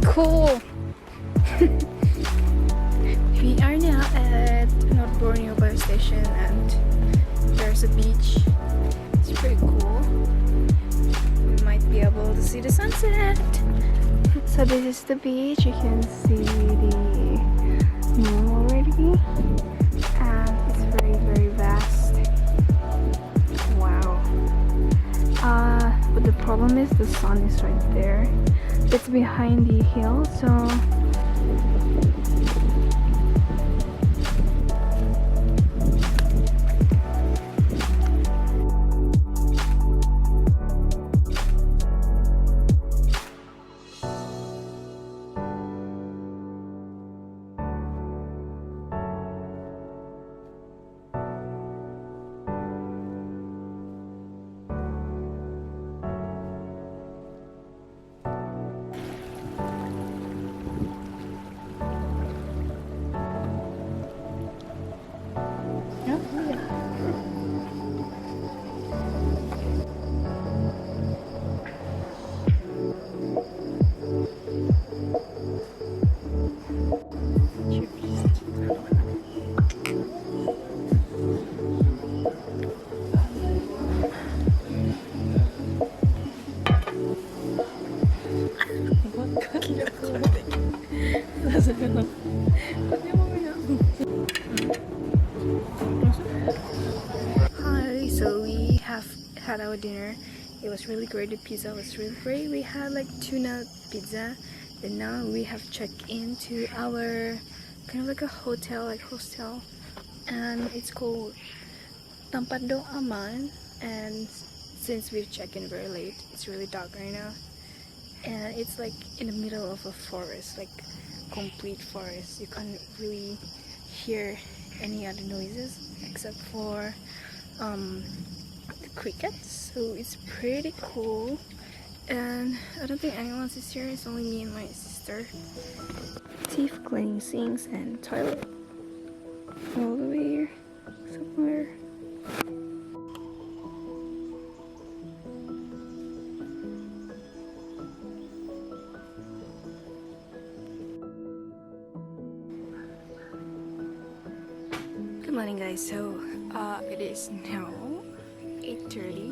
cool. We are now at North Borneo Bus Station and there's a beach. It's pretty cool. We might be able to see the sunset. So this is the beach. You can see the moon already. And it's very, very vast. Wow. But the problem is the sun is right there. It's behind the hill, so Hi, so we have had our dinner. It was really great. The pizza was really great. We had like tuna pizza, and now we have checked into our kind of like a hotel, like hostel, and it's called Tempat Do Aman. And since we've checked in very late, it's really dark right now, and it's like in the middle of a forest, like complete forest. You can't really hear any other noises except for the crickets, so it's pretty cool. And I don't think anyone else is here. It's only me and my sister. Teeth cleansings and toilet all the way here somewhere. Good morning, guys. So it is now 8:30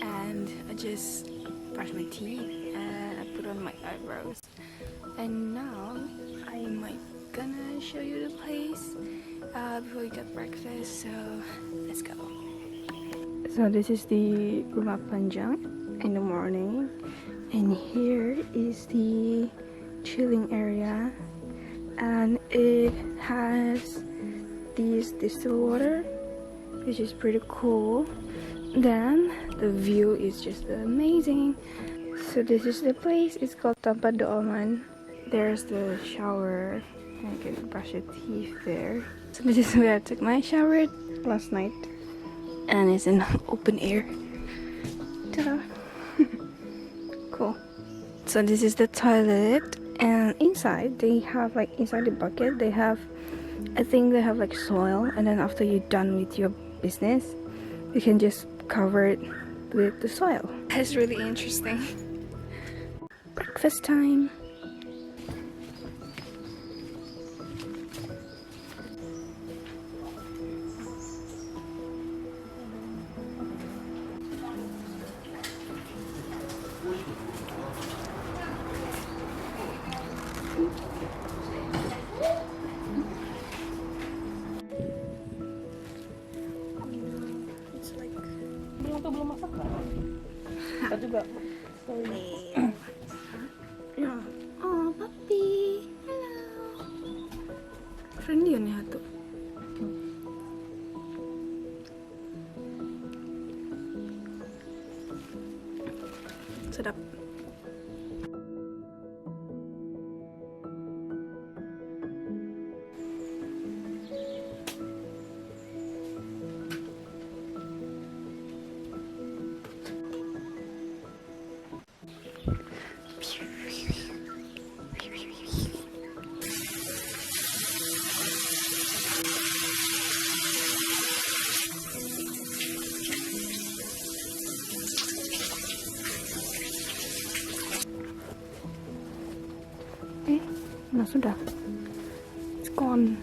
and I just brushed my teeth and I put on my eyebrows, and now I might gonna show you the place before we get breakfast. So let's go. So this is the Rumah Panjang in the morning, and here is the chilling area, and it has this distilled water, which is pretty cool. Then the view is just amazing. So this is the place. It's called Tempat Do Aman. There's the shower, and you can brush your teeth there. So this is where I took my shower last night, and it's in open air. Ta-da! Cool. So this is the toilet, and inside they have like inside the bucket they have, I think they have like soil, and then after you're done with your business, you can just cover it with the soil. That's really interesting. Breakfast time. Belum masak kan? Kita juga. Oh, puppy. Hello. Friendly nih hatu. Sedap. Sudah. It's gone.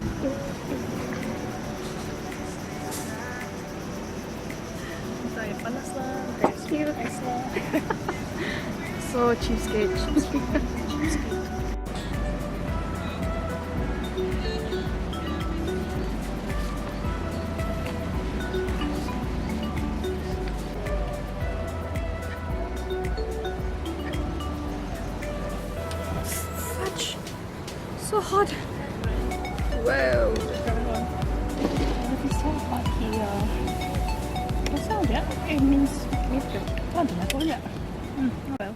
Kayak panas lah, kayak spirit ice lah. So cheapskate. Fudge. So hot. Wow. It is so hot here. Vad sa du? It means mycket. Hade jag på det? Well.